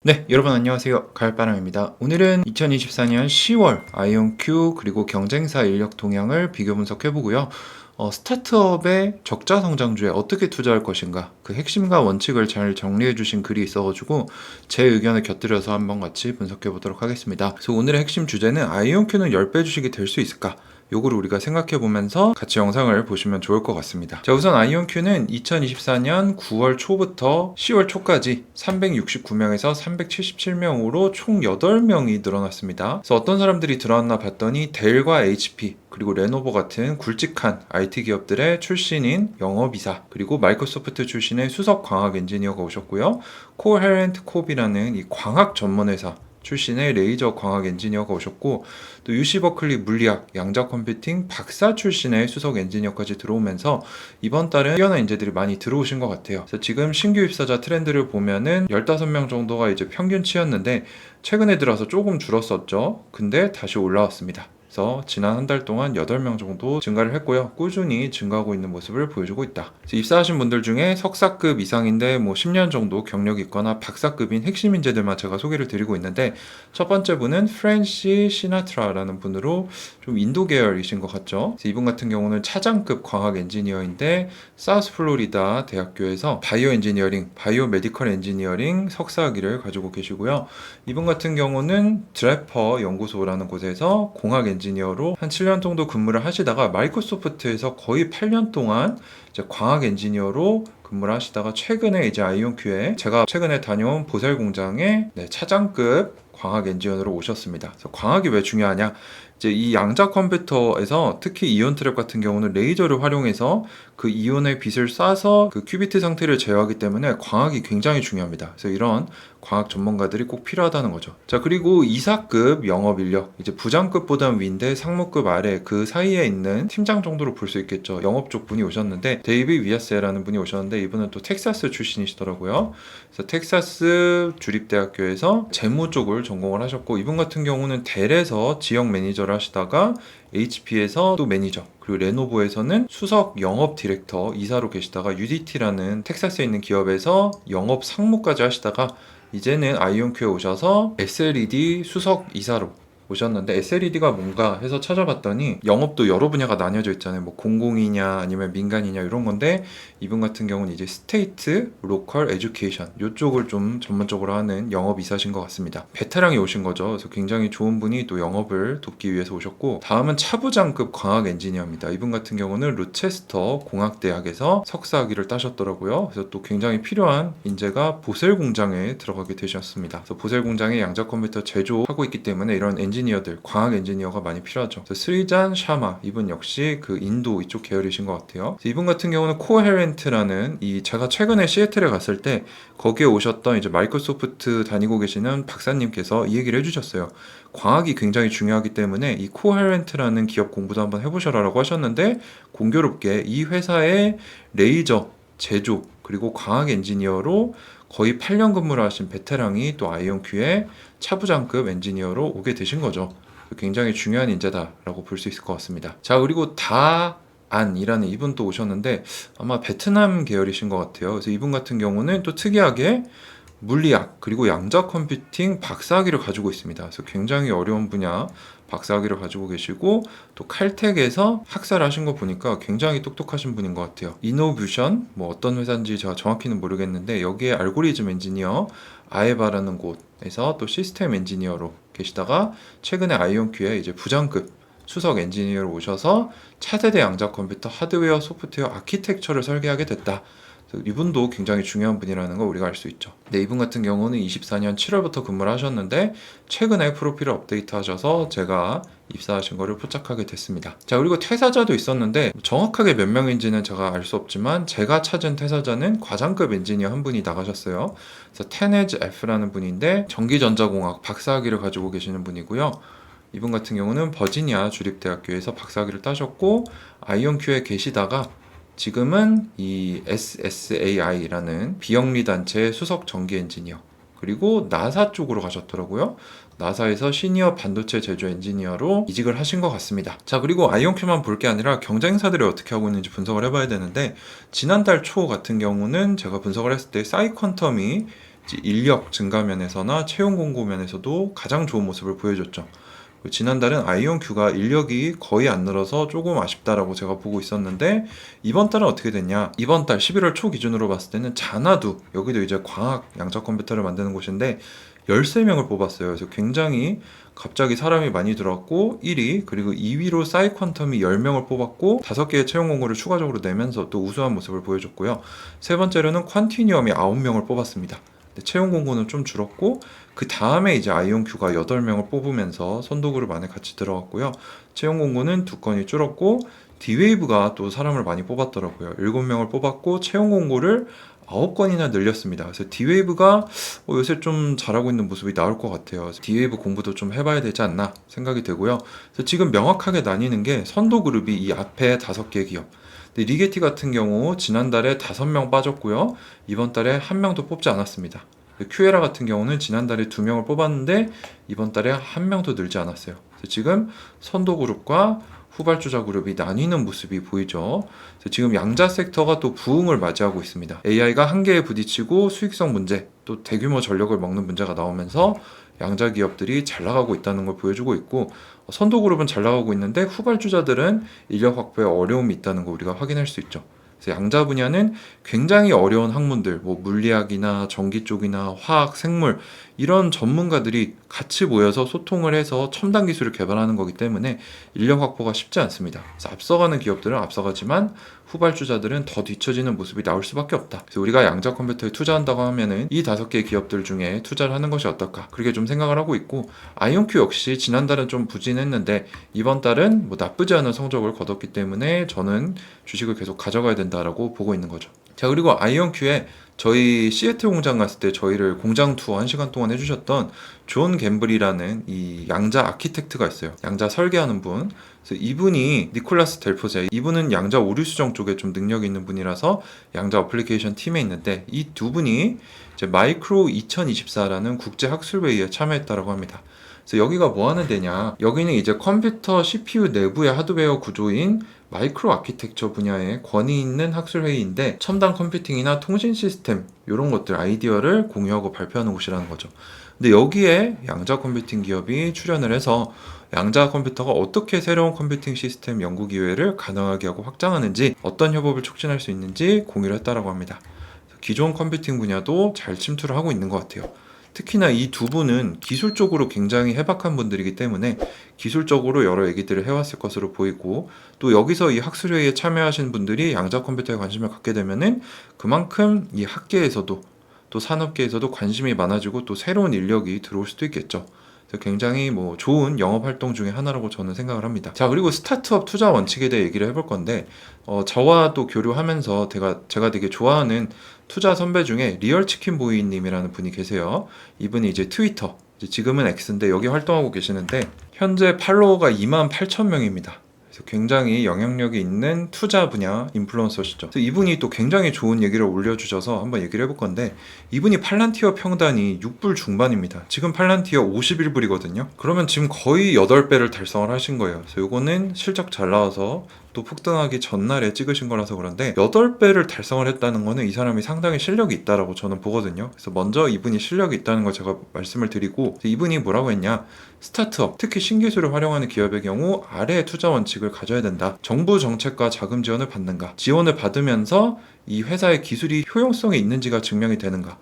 네, 여러분 안녕하세요. 가을바람입니다. 오늘은 2024년 10월 아이온큐 그리고 경쟁사 인력 동향을 비교 분석해보고요. 스타트업의 적자 성장주에 어떻게 투자할 것인가 그 핵심과 원칙을 잘 정리해주신 글이 있어가지고 제 의견을 곁들여서 한번 같이 분석해보도록 하겠습니다. 그래서 오늘의 핵심 주제는 아이온큐는 10배 주식이 될 수 있을까? 요거를 우리가 생각해보면서 같이 영상을 보시면 좋을 것 같습니다. 자, 우선 아이온큐는 2024년 9월 초부터 10월 초까지 369명에서 377명으로 총 8명이 늘어났습니다. 그래서 어떤 사람들이 들어왔나 봤더니 델과 HP 그리고 레노버 같은 굵직한 IT 기업들의 출신인 영업이사 그리고 마이크로소프트 출신의 수석 광학 엔지니어가 오셨고요. 코헤렌트 콥이라는 이 광학 전문 회사 출신의 레이저 광학 엔지니어가 오셨고, 또 UC 버클리 물리학, 양자 컴퓨팅 박사 출신의 수석 엔지니어까지 들어오면서 이번 달은 뛰어난 인재들이 많이 들어오신 것 같아요. 그래서 지금 신규 입사자 트렌드를 보면은 15명 정도가 이제 평균치였는데 최근에 들어서 조금 줄었었죠. 근데 다시 올라왔습니다. 그래서 지난 한 달 동안 8명 정도 증가를 했고요. 꾸준히 증가하고 있는 모습을 보여주고 있다. 입사하신 분들 중에 석사급 이상인데 10년 정도 경력이 있거나 박사급인 핵심 인재들만 제가 소개를 드리고 있는데, 첫 번째 분은 프랜시 시나트라라는 분으로 좀 인도 계열이신 것 같죠. 이분 같은 경우는 차장급 광학 엔지니어인데 사우스 플로리다 대학교에서 바이오 엔지니어링, 바이오 메디컬 엔지니어링 석사학위를 가지고 계시고요. 이분 같은 경우는 드래퍼 연구소라는 곳에서 공학 엔지니어로 한 7년 정도 근무를 하시다가 마이크로소프트에서 거의 8년 동안 이제 광학 엔지니어로 근무를 하시다가 최근에 이제 아이온큐에 제가 최근에 다녀온 보셀 공장에 차장급 광학 엔지니어로 오셨습니다. 그래서 광학이 왜 중요하냐? 이제 이 양자 컴퓨터에서 특히 이온 트랩 같은 경우는 레이저를 활용해서 그 이온의 빛을 쏴서 그 큐비트 상태를 제어하기 때문에 광학이 굉장히 중요합니다. 그래서 이런 광학 전문가들이 꼭 필요하다는 거죠. 자, 그리고 이사급 영업 인력, 이제 부장급보다는 위인데 상무급 아래 그 사이에 있는 팀장 정도로 볼 수 있겠죠. 영업 쪽 분이 오셨는데 데이비 위아스라는 분이 오셨는데 이분은 또 텍사스 출신이시더라고요. 그래서 텍사스 주립대학교에서 재무 쪽을 전공을 하셨고, 이분 같은 경우는 델에서 지역 매니저를 하시다가 HP에서 또 매니저, 그리고 레노버에서는 수석 영업 디렉터 이사로 계시다가 UDT라는 텍사스에 있는 기업에서 영업 상무까지 하시다가 이제는 아이온큐에 오셔서 SLED 수석 이사로 오셨는데, SLED가 뭔가 해서 찾아봤더니 영업도 여러 분야가 나뉘어져 있잖아요. 공공이냐 아니면 민간이냐 이런 건데, 이분 같은 경우는 이제 스테이트, 로컬, 에듀케이션 이쪽을 좀 전문적으로 하는 영업 이사신 것 같습니다. 베테랑이 오신 거죠. 그래서 굉장히 좋은 분이 또 영업을 돕기 위해서 오셨고, 다음은 차부장급 광학 엔지니어입니다. 이분 같은 경우는 루체스터 공학대학에서 석사학위를 따셨더라고요. 그래서 또 굉장히 필요한 인재가 보셀 공장에 들어가게 되셨습니다. 그래서 보셀 공장에 양자 컴퓨터 제조하고 있기 때문에 이런 엔지니어들, 광학 엔지니어가 많이 필요하죠. 스리잔 샤마, 이분 역시 그 인도 이쪽 계열이신 것 같아요. 이분 같은 경우는 코헤렌트라는 제가 최근에 시애틀에 갔을 때 거기에 오셨던 이제 마이크로소프트 다니고 계시는 박사님께서 이 얘기를 해주셨어요. 광학이 굉장히 중요하기 때문에 이 코헤렌트라는 기업 공부도 한번 해보셔라라고 하셨는데, 공교롭게 이 회사의 레이저 제조 그리고 광학 엔지니어로 거의 8년 근무를 하신 베테랑이 또 아이온큐의 차부장급 엔지니어로 오게 되신 거죠. 굉장히 중요한 인재다라고 볼 수 있을 것 같습니다. 자, 그리고 안이라는 이분 또 오셨는데 아마 베트남 계열이신 것 같아요. 그래서 이분 같은 경우는 또 특이하게 물리학 그리고 양자 컴퓨팅 박사학위를 가지고 있습니다. 그래서 굉장히 어려운 분야 박사학위를 가지고 계시고, 또 칼텍에서 학사를 하신 거 보니까 굉장히 똑똑하신 분인 것 같아요. 이노뷰션 어떤 회사인지 제가 정확히는 모르겠는데 여기에 알고리즘 엔지니어 아에바라는 곳에서 또 시스템 엔지니어로 계시다가 최근에 아이온큐에 이제 부장급 수석 엔지니어로 오셔서 차세대 양자 컴퓨터 하드웨어 소프트웨어 아키텍처를 설계하게 됐다. 이분도 굉장히 중요한 분이라는 걸 우리가 알 수 있죠. 네, 이분 같은 경우는 24년 7월부터 근무를 하셨는데 최근에 프로필을 업데이트 하셔서 제가 입사하신 거를 포착하게 됐습니다. 자, 그리고 퇴사자도 있었는데 정확하게 몇 명인지는 제가 알 수 없지만 제가 찾은 퇴사자는 과장급 엔지니어 한 분이 나가셨어요. 그래서 테네즈 F라는 분인데 전기전자공학 박사학위를 가지고 계시는 분이고요. 이분 같은 경우는 버지니아 주립대학교에서 박사학위를 따셨고 아이온큐에 계시다가 지금은 이 SSAI라는 비영리 단체의 수석 전기 엔지니어, 그리고 나사 쪽으로 가셨더라고요. 나사에서 시니어 반도체 제조 엔지니어로 이직을 하신 것 같습니다. 자, 그리고 아이온큐만 볼 게 아니라 경쟁사들이 어떻게 하고 있는지 분석을 해봐야 되는데, 지난달 초 같은 경우는 제가 분석을 했을 때 사이퀀텀이 인력 증가 면에서나 채용 공고 면에서도 가장 좋은 모습을 보여줬죠. 지난달은 아이온큐가 인력이 거의 안 늘어서 조금 아쉽다라고 제가 보고 있었는데, 이번 달은 어떻게 됐냐? 이번 달 11월 초 기준으로 봤을 때는 자나두, 여기도 이제 광학 양자 컴퓨터를 만드는 곳인데 13명을 뽑았어요. 그래서 굉장히 갑자기 사람이 많이 들어왔고 1위, 그리고 2위로 사이퀀텀이 10명을 뽑았고 5개의 채용 공고를 추가적으로 내면서 또 우수한 모습을 보여줬고요. 세 번째로는 퀀티니엄이 9명을 뽑았습니다. 채용 공고는 좀 줄었고, 그 다음에 이제 아이온큐가 8명을 뽑으면서 선도그룹 안에 같이 들어갔고요. 채용 공고는 2건이 줄었고, 디웨이브가 또 사람을 많이 뽑았더라고요. 7명을 뽑았고 채용 공고를 9건이나 늘렸습니다. 그래서 디웨이브가 요새 좀 잘하고 있는 모습이 나올 것 같아요. 그래서 디웨이브 공부도 좀 해봐야 되지 않나 생각이 되고요. 그래서 지금 명확하게 나뉘는 게 선도그룹이 이 앞에 5개 기업. 근데 리게티 같은 경우 지난달에 5명 빠졌고요. 이번 달에 1명도 뽑지 않았습니다. 큐에라 같은 경우는 지난달에 2명을 뽑았는데 이번 달에 1명도 늘지 않았어요. 그래서 지금 선도그룹과 후발주자 그룹이 나뉘는 모습이 보이죠. 그래서 지금 양자 섹터가 또 부흥을 맞이하고 있습니다. AI가 한계에 부딪히고 수익성 문제, 또 대규모 전력을 먹는 문제가 나오면서 양자 기업들이 잘 나가고 있다는 걸 보여주고 있고, 선도그룹은 잘 나가고 있는데 후발주자들은 인력 확보에 어려움이 있다는 거 우리가 확인할 수 있죠. 그래서 양자 분야는 굉장히 어려운 학문들, 뭐 물리학이나 전기 쪽이나 화학, 생물, 이런 전문가들이 같이 모여서 소통을 해서 첨단 기술을 개발하는 거기 때문에 인력 확보가 쉽지 않습니다. 그래서 앞서가는 기업들은 앞서가지만 후발주자들은 더 뒤처지는 모습이 나올 수밖에 없다. 그래서 우리가 양자 컴퓨터에 투자한다고 하면은 이 5개의 기업들 중에 투자를 하는 것이 어떨까, 그렇게 좀 생각을 하고 있고, 아이온큐 역시 지난달은 좀 부진했는데 이번 달은 뭐 나쁘지 않은 성적을 거뒀기 때문에 저는 주식을 계속 가져가야 된다라고 보고 있는 거죠. 자, 그리고 아이온큐에 저희 시애틀 공장 갔을 때 저희를 공장 투어 1시간 동안 해주셨던 존 갬블이라는 이 양자 아키텍트가 있어요. 양자 설계하는 분. 그래서 이분이 니콜라스 델포제, 이분은 양자 오류 수정 쪽에 좀 능력이 있는 분이라서 양자 어플리케이션 팀에 있는데, 이 두 분이 이제 마이크로 2024라는 국제 학술회의에 참여했다라고 합니다. 그래서 여기가 뭐 하는 데냐? 여기는 이제 컴퓨터 CPU 내부의 하드웨어 구조인 마이크로 아키텍처 분야에 권위 있는 학술회의인데, 첨단 컴퓨팅이나 통신 시스템 이런 것들 아이디어를 공유하고 발표하는 곳이라는 거죠. 근데 여기에 양자 컴퓨팅 기업이 출연을 해서 양자 컴퓨터가 어떻게 새로운 컴퓨팅 시스템 연구 기회를 가능하게 하고 확장하는지, 어떤 협업을 촉진할 수 있는지 공유를 했다라고 합니다. 기존 컴퓨팅 분야도 잘 침투를 하고 있는 것 같아요. 특히나 이 두 분은 기술적으로 굉장히 해박한 분들이기 때문에 기술적으로 여러 얘기들을 해왔을 것으로 보이고, 또 여기서 이 학술회의에 참여하신 분들이 양자 컴퓨터에 관심을 갖게 되면은 그만큼 이 학계에서도 또 산업계에서도 관심이 많아지고 또 새로운 인력이 들어올 수도 있겠죠. 그래서 굉장히 뭐 좋은 영업 활동 중에 하나라고 저는 생각을 합니다. 자, 그리고 스타트업 투자 원칙에 대해 얘기를 해볼 건데, 저와 또 교류하면서 제가 되게 좋아하는 투자 선배 중에 리얼치킨보이님이라는 분이 계세요. 이분이 이제 트위터, 지금은 X인데 여기 활동하고 계시는데 현재 팔로워가 28,000명입니다. 굉장히 영향력이 있는 투자 분야 인플루언서시죠. 그래서 이분이 또 굉장히 좋은 얘기를 올려주셔서 한번 얘기를 해볼 건데, 이분이 팔란티어 평단이 6불 중반입니다. 지금 팔란티어 51불이거든요. 그러면 지금 거의 8배를 달성을 하신 거예요. 그래서 이거는 실적 잘 나와서 또 폭등하기 전날에 찍으신 거라서 그런데 8배를 달성을 했다는 거는 이 사람이 상당히 실력이 있다라고 저는 보거든요. 그래서 먼저 이분이 실력이 있다는 걸 제가 말씀을 드리고, 이분이 뭐라고 했냐, 스타트업, 특히 신기술을 활용하는 기업의 경우 아래의 투자 원칙을 가져야 된다. 정부 정책과 자금 지원을 받는가, 지원을 받으면서 이 회사의 기술이 효용성이 있는지가 증명이 되는가,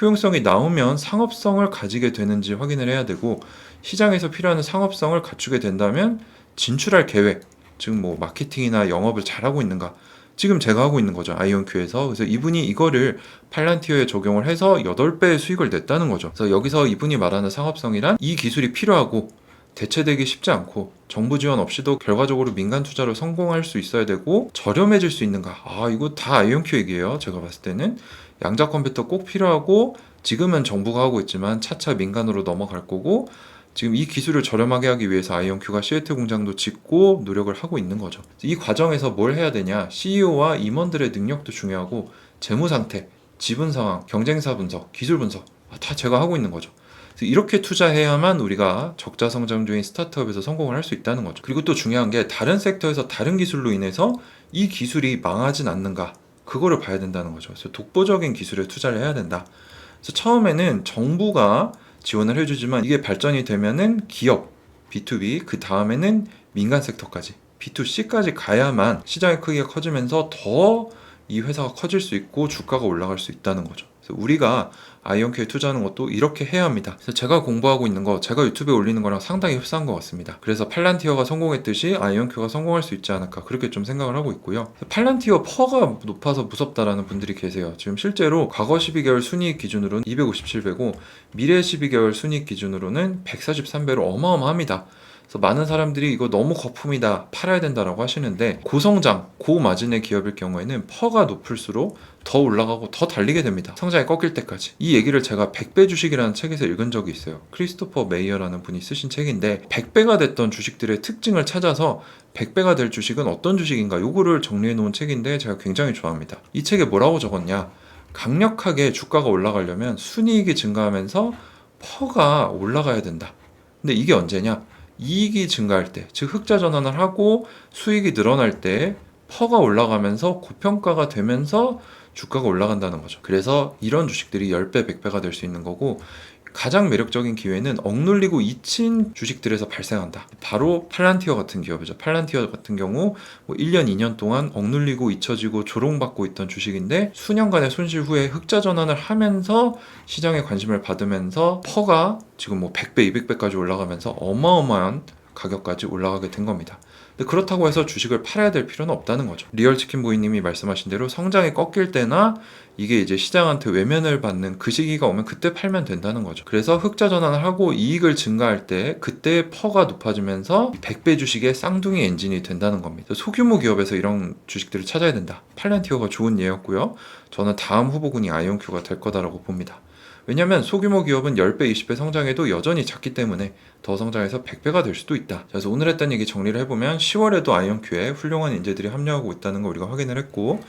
효용성이 나오면 상업성을 가지게 되는지 확인을 해야 되고, 시장에서 필요한 상업성을 갖추게 된다면 진출할 계획, 즉 뭐 마케팅이나 영업을 잘하고 있는가, 지금 제가 하고 있는 거죠, 아이온큐에서. 그래서 이분이 이거를 팔란티어에 적용을 해서 8배의 수익을 냈다는 거죠. 그래서 여기서 이분이 말하는 상업성이란 이 기술이 필요하고 대체되기 쉽지 않고 정부 지원 없이도 결과적으로 민간 투자로 성공할 수 있어야 되고 저렴해질 수 있는가. 이거 다 아이온큐 얘기예요. 제가 봤을 때는 양자 컴퓨터 꼭 필요하고, 지금은 정부가 하고 있지만 차차 민간으로 넘어갈 거고, 지금 이 기술을 저렴하게 하기 위해서 아이온큐가 시애틀 공장도 짓고 노력을 하고 있는 거죠. 이 과정에서 뭘 해야 되냐, CEO와 임원들의 능력도 중요하고, 재무 상태, 지분 상황, 경쟁사 분석, 기술 분석, 다 제가 하고 있는 거죠. 그래서 이렇게 투자해야만 우리가 적자 성장 중인 스타트업에서 성공을 할 수 있다는 거죠. 그리고 또 중요한 게 다른 섹터에서 다른 기술로 인해서 이 기술이 망하진 않는가, 그거를 봐야 된다는 거죠. 그래서 독보적인 기술에 투자를 해야 된다. 그래서 처음에는 정부가 지원을 해주지만 이게 발전이 되면은 기업 B2B, 그 다음에는 민간 섹터까지 B2C까지 가야만 시장의 크기가 커지면서 더 이 회사가 커질 수 있고 주가가 올라갈 수 있다는 거죠. 그래서 우리가 아이온큐에 투자하는 것도 이렇게 해야 합니다. 그래서 제가 공부하고 있는 거, 제가 유튜브에 올리는 거랑 상당히 흡사한 것 같습니다. 그래서 팔란티어가 성공했듯이 아이온큐가 성공할 수 있지 않을까, 그렇게 좀 생각을 하고 있고요. 팔란티어 퍼가 높아서 무섭다라는 분들이 계세요. 지금 실제로 과거 12개월 순이익 기준으로는 257배고 미래 12개월 순이익 기준으로는 143배로 어마어마합니다. 그래서 많은 사람들이 이거 너무 거품이다, 팔아야 된다라고 하시는데, 고성장, 고마진의 기업일 경우에는 퍼가 높을수록 더 올라가고 더 달리게 됩니다. 성장이 꺾일 때까지. 이 얘기를 제가 100배 주식이라는 책에서 읽은 적이 있어요. 크리스토퍼 메이어라는 분이 쓰신 책인데, 100배가 됐던 주식들의 특징을 찾아서 100배가 될 주식은 어떤 주식인가, 요거를 정리해 놓은 책인데 제가 굉장히 좋아합니다. 이 책에 뭐라고 적었냐, 강력하게 주가가 올라가려면 순이익이 증가하면서 퍼가 올라가야 된다. 근데 이게 언제냐, 이익이 증가할 때, 즉 흑자 전환을 하고 수익이 늘어날 때 퍼가 올라가면서 고평가가 되면서 주가가 올라간다는 거죠. 그래서 이런 주식들이 10배, 100배가 될 수 있는 거고, 가장 매력적인 기회는 억눌리고 잊힌 주식들에서 발생한다. 바로 팔란티어 같은 기업이죠. 팔란티어 같은 경우 1년, 2년 동안 억눌리고 잊혀지고 조롱받고 있던 주식인데, 수년간의 손실 후에 흑자 전환을 하면서 시장에 관심을 받으면서 퍼가 지금 100배, 200배까지 올라가면서 어마어마한 가격까지 올라가게 된 겁니다. 근데 그렇다고 해서 주식을 팔아야 될 필요는 없다는 거죠. 리얼치킨보이님이 말씀하신 대로 성장이 꺾일 때나 이게 이제 시장한테 외면을 받는 그 시기가 오면 그때 팔면 된다는 거죠. 그래서 흑자 전환을 하고 이익을 증가할 때 그때 퍼가 높아지면서 100배 주식의 쌍둥이 엔진이 된다는 겁니다. 소규모 기업에서 이런 주식들을 찾아야 된다. 팔란티어가 좋은 예였고요. 저는 다음 후보군이 아이온큐가 될 거다라고 봅니다. 왜냐면 소규모 기업은 10배, 20배 성장해도 여전히 작기 때문에 더 성장해서 100배가 될 수도 있다. 그래서 오늘 했던 얘기 정리를 해보면 10월에도 아이온큐에 훌륭한 인재들이 합류하고 있다는 거 우리가 확인을 했고,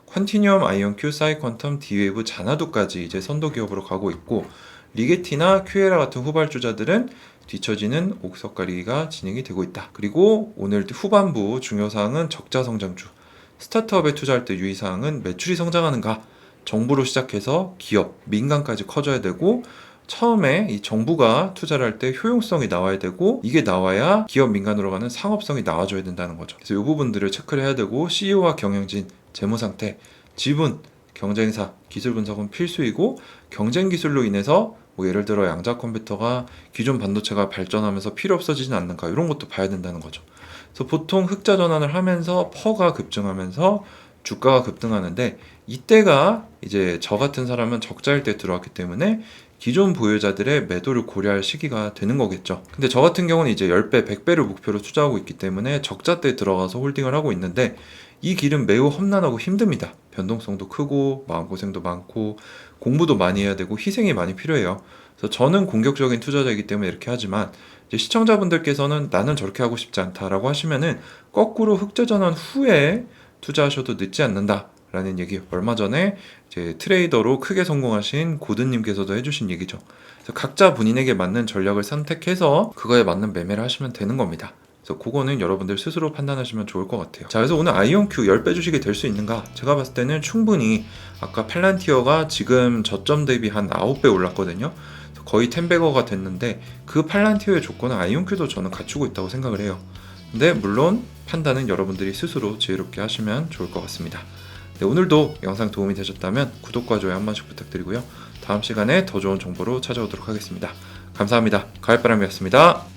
컨티뉴엄, 아이온큐, 사이퀀텀, 디웨이브, 자나두까지 이제 선도 기업으로 가고 있고, 리게티나 큐에라 같은 후발주자들은 뒤처지는 옥석 가리기가 진행이 되고 있다. 그리고 오늘 후반부 중요사항은 적자 성장주, 스타트업에 투자할 때 유의사항은 매출이 성장하는가, 정부로 시작해서 기업, 민간까지 커져야 되고, 처음에 이 정부가 투자를 할 때 효용성이 나와야 되고, 이게 나와야 기업 민간으로 가는 상업성이 나와줘야 된다는 거죠. 그래서 이 부분들을 체크를 해야 되고, CEO와 경영진, 재무상태, 지분, 경쟁사, 기술 분석은 필수이고, 경쟁 기술로 인해서 예를 들어 양자 컴퓨터가 기존 반도체가 발전하면서 필요 없어지진 않는가, 이런 것도 봐야 된다는 거죠. 그래서 보통 흑자 전환을 하면서 퍼가 급증하면서 주가가 급등하는데, 이때가 이제 저 같은 사람은 적자일 때 들어왔기 때문에 기존 보유자들의 매도를 고려할 시기가 되는 거겠죠. 근데 저 같은 경우는 이제 10배, 100배를 목표로 투자하고 있기 때문에 적자 때 들어가서 홀딩을 하고 있는데, 이 길은 매우 험난하고 힘듭니다. 변동성도 크고 마음고생도 많고 공부도 많이 해야 되고 희생이 많이 필요해요. 그래서 저는 공격적인 투자자이기 때문에 이렇게 하지만, 이제 시청자분들께서는 나는 저렇게 하고 싶지 않다라고 하시면은 거꾸로 흑자 전환 후에 투자하셔도 늦지 않는다 라는 얘기, 얼마 전에 이제 트레이더로 크게 성공하신 고든님께서도 해주신 얘기죠. 그래서 각자 본인에게 맞는 전략을 선택해서 그거에 맞는 매매를 하시면 되는 겁니다. 그래서 그거는 여러분들 스스로 판단하시면 좋을 것 같아요. 자, 그래서 오늘 아이온큐 10배 주식이 될 수 있는가? 제가 봤을 때는 충분히, 아까 팔란티어가 지금 저점 대비 한 9배 올랐거든요. 거의 10배거가 됐는데, 그 팔란티어의 조건은 아이온큐도 저는 갖추고 있다고 생각을 해요. 근데 물론 판단은 여러분들이 스스로 지혜롭게 하시면 좋을 것 같습니다. 네, 오늘도 영상 도움이 되셨다면 구독과 좋아요 한 번씩 부탁드리고요. 다음 시간에 더 좋은 정보로 찾아오도록 하겠습니다. 감사합니다. 가을바람이었습니다.